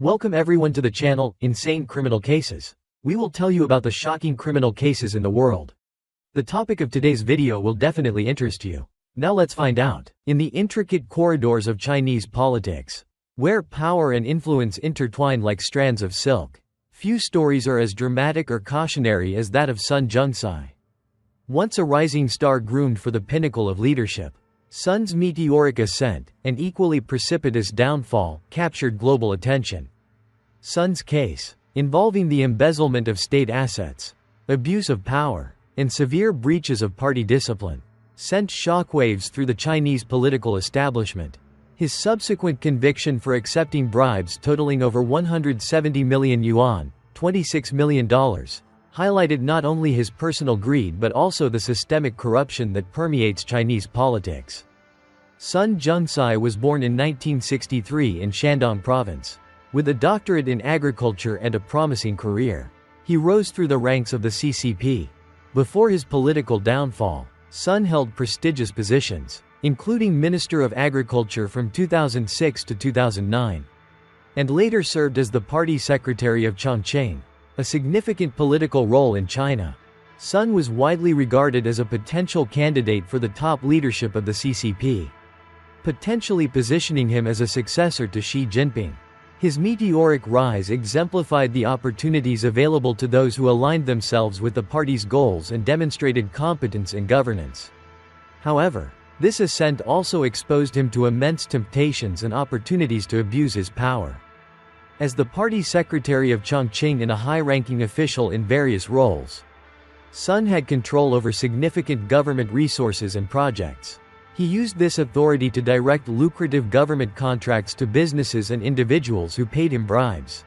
Welcome everyone to the channel, Insane Criminal Cases. We will tell you about the shocking criminal cases in the world. The topic of today's video will definitely interest you. Now let's find out. In the intricate corridors of Chinese politics, where power and influence intertwine like strands of silk, few stories are as dramatic or cautionary as that of Sun Zhengcai. Once a rising star groomed for the pinnacle of leadership, Sun's meteoric ascent, and equally precipitous downfall, captured global attention. Sun's case, involving the embezzlement of state assets, abuse of power, and severe breaches of party discipline, sent shockwaves through the Chinese political establishment. His subsequent conviction for accepting bribes totaling over 170 million yuan, $26 million, highlighted not only his personal greed but also the systemic corruption that permeates Chinese politics. Sun Zhengcai was born in 1963 in Shandong province. With a doctorate in agriculture and a promising career, he rose through the ranks of the CCP. Before his political downfall, Sun held prestigious positions, including Minister of Agriculture from 2006 to 2009, and later served as the party secretary of Chongqing, a significant political role in China. Sun was widely regarded as a potential candidate for the top leadership of the CCP, potentially positioning him as a successor to Xi Jinping. His meteoric rise exemplified the opportunities available to those who aligned themselves with the party's goals and demonstrated competence in governance. However, this ascent also exposed him to immense temptations and opportunities to abuse his power. As the party secretary of Chongqing and a high-ranking official in various roles, Sun had control over significant government resources and projects. He used this authority to direct lucrative government contracts to businesses and individuals who paid him bribes.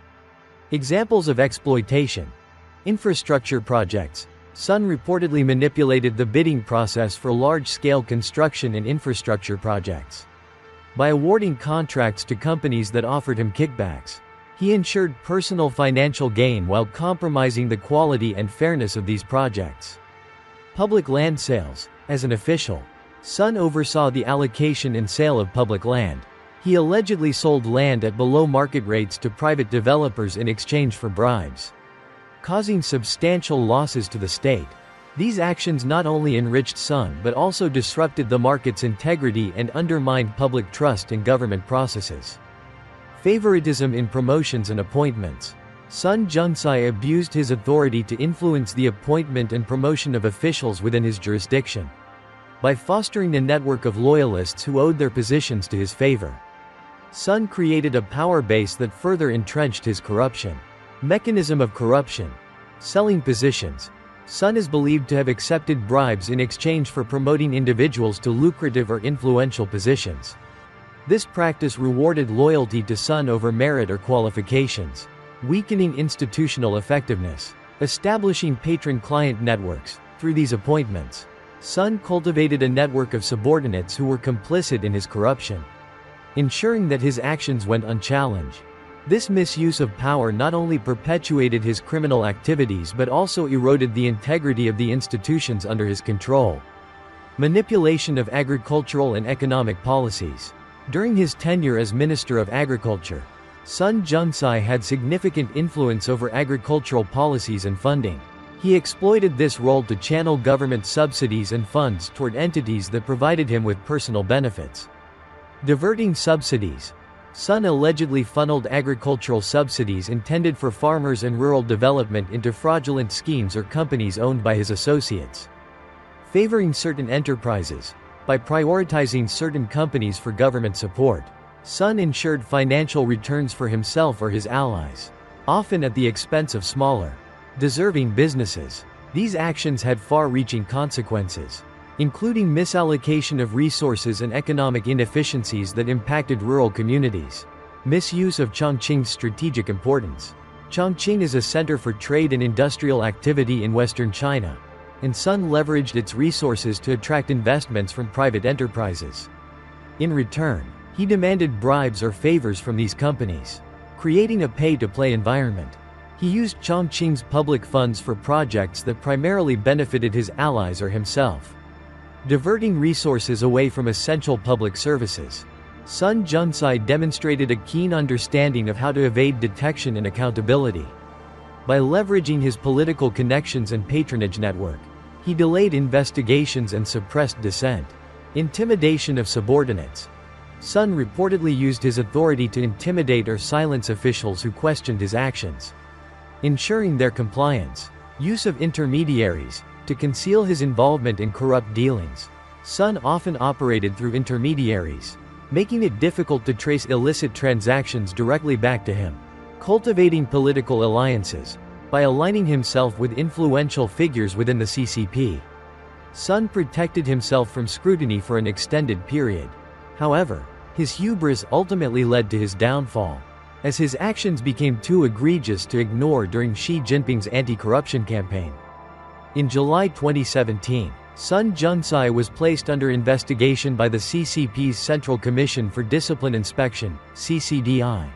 Examples of exploitation: infrastructure projects. Sun reportedly manipulated the bidding process for large-scale construction and infrastructure projects. By awarding contracts to companies that offered him kickbacks, he ensured personal financial gain while compromising the quality and fairness of these projects. Public land sales. As an official, Sun oversaw the allocation and sale of public land. He allegedly sold land at below-market rates to private developers in exchange for bribes, causing substantial losses to the state. These actions not only enriched Sun but also disrupted the market's integrity and undermined public trust in government processes. Favoritism in promotions and appointments. Sun Zhengcai abused his authority to influence the appointment and promotion of officials within his jurisdiction. By fostering a network of loyalists who owed their positions to his favor, Sun created a power base that further entrenched his corruption. Mechanism of corruption. Selling positions. Sun is believed to have accepted bribes in exchange for promoting individuals to lucrative or influential positions. This practice rewarded loyalty to Sun over merit or qualifications, weakening institutional effectiveness. Establishing patron-client networks. Through these appointments, Sun cultivated a network of subordinates who were complicit in his corruption, ensuring that his actions went unchallenged. This misuse of power not only perpetuated his criminal activities but also eroded the integrity of the institutions under his control. Manipulation of agricultural and economic policies. During his tenure as Minister of Agriculture, Sun Zhengcai had significant influence over agricultural policies and funding. He exploited this role to channel government subsidies and funds toward entities that provided him with personal benefits. Diverting subsidies. Sun allegedly funneled agricultural subsidies intended for farmers and rural development into fraudulent schemes or companies owned by his associates. Favoring certain enterprises. By prioritizing certain companies for government support, Sun ensured financial returns for himself or his allies, often at the expense of smaller, deserving businesses. These actions had far-reaching consequences, including misallocation of resources and economic inefficiencies that impacted rural communities. Misuse of Chongqing's strategic importance. Chongqing is a center for trade and industrial activity in western China, and Sun leveraged its resources to attract investments from private enterprises. In return, he demanded bribes or favors from these companies, creating a pay-to-play environment. He used Chongqing's public funds for projects that primarily benefited his allies or himself, diverting resources away from essential public services. Sun Zhengcai demonstrated a keen understanding of how to evade detection and accountability. By leveraging his political connections and patronage network, he delayed investigations and suppressed dissent. Intimidation of subordinates. Sun reportedly used his authority to intimidate or silence officials who questioned his actions. Ensuring their compliance. Use of intermediaries. To conceal his involvement in corrupt dealings, Sun often operated through intermediaries, making it difficult to trace illicit transactions directly back to him. Cultivating political alliances. By aligning himself with influential figures within the CCP, Sun protected himself from scrutiny for an extended period. However, his hubris ultimately led to his downfall, as his actions became too egregious to ignore during Xi Jinping's anti-corruption campaign. In July 2017, Sun Zhengcai was placed under investigation by the CCP's Central Commission for Discipline Inspection, CCDI.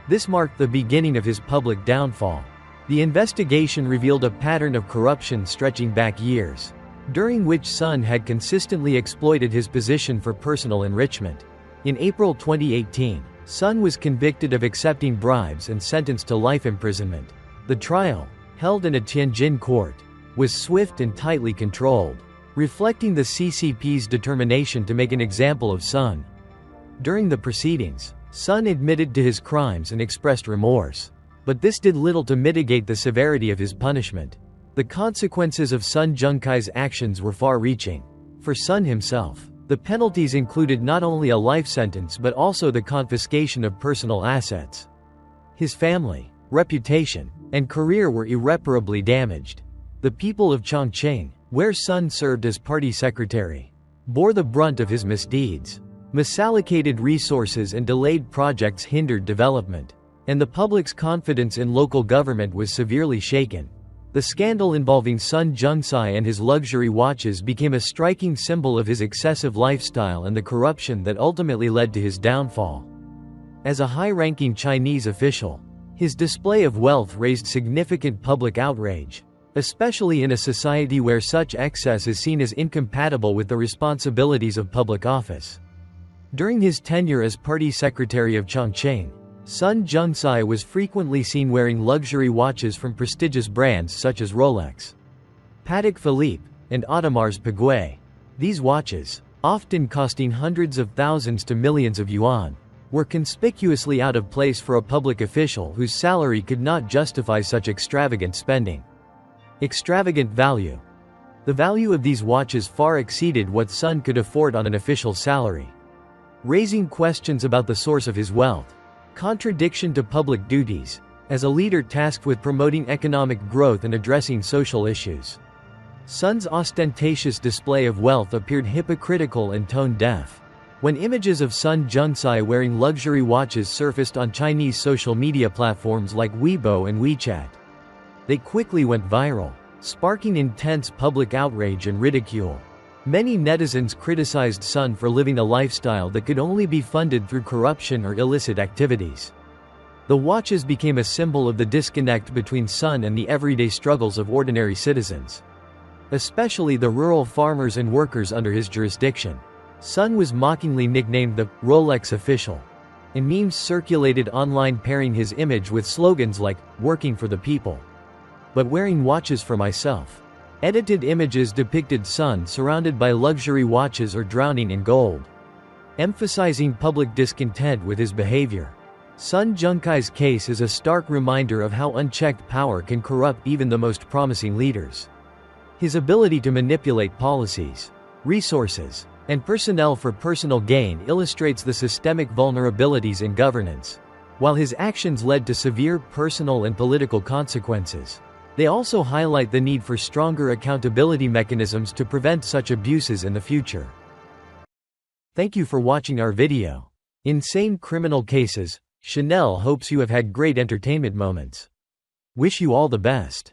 This marked the beginning of his public downfall. The investigation revealed a pattern of corruption stretching back years, during which Sun had consistently exploited his position for personal enrichment. In April 2018, Sun was convicted of accepting bribes and sentenced to life imprisonment. The trial, held in a Tianjin court, was swift and tightly controlled, reflecting the CCP's determination to make an example of Sun. During the proceedings, Sun admitted to his crimes and expressed remorse. But this did little to mitigate the severity of his punishment. The consequences of Sun Zhengcai's actions were far-reaching. For Sun himself, the penalties included not only a life sentence but also the confiscation of personal assets. His family, reputation, and career were irreparably damaged. The people of Chongqing, where Sun served as party secretary, bore the brunt of his misdeeds. Misallocated resources and delayed projects hindered development, and the public's confidence in local government was severely shaken. The scandal involving Sun Zhengcai and his luxury watches became a striking symbol of his excessive lifestyle and the corruption that ultimately led to his downfall. As a high-ranking Chinese official, his display of wealth raised significant public outrage, especially in a society where such excess is seen as incompatible with the responsibilities of public office. During his tenure as party secretary of Chongqing, Sun Zhengcai was frequently seen wearing luxury watches from prestigious brands such as Rolex, Patek Philippe, and Audemars Piguet. These watches, often costing hundreds of thousands to millions of yuan, were conspicuously out of place for a public official whose salary could not justify such extravagant spending. Extravagant value. The value of these watches far exceeded what Sun could afford on an official salary, raising questions about the source of his wealth. Contradiction to public duties. As a leader tasked with promoting economic growth and addressing social issues, Sun's ostentatious display of wealth appeared hypocritical and tone-deaf. When images of Sun Zhengcai wearing luxury watches surfaced on Chinese social media platforms like Weibo and WeChat, they quickly went viral, sparking intense public outrage and ridicule. Many netizens criticized Sun for living a lifestyle that could only be funded through corruption or illicit activities. The watches became a symbol of the disconnect between Sun and the everyday struggles of ordinary citizens, especially the rural farmers and workers under his jurisdiction. Sun was mockingly nicknamed the Rolex official, and memes circulated online pairing his image with slogans like, "Working for the people, but wearing watches for myself." Edited images depicted Sun surrounded by luxury watches or drowning in gold, emphasizing public discontent with his behavior. Sun Zhengcai's case is a stark reminder of how unchecked power can corrupt even the most promising leaders. His ability to manipulate policies, resources, and personnel for personal gain illustrates the systemic vulnerabilities in governance. While his actions led to severe personal and political consequences, they also highlight the need for stronger accountability mechanisms to prevent such abuses in the future. Thank you for watching our video. Insane Criminal Cases. Chanel hopes you have had great entertainment moments. Wish you all the best.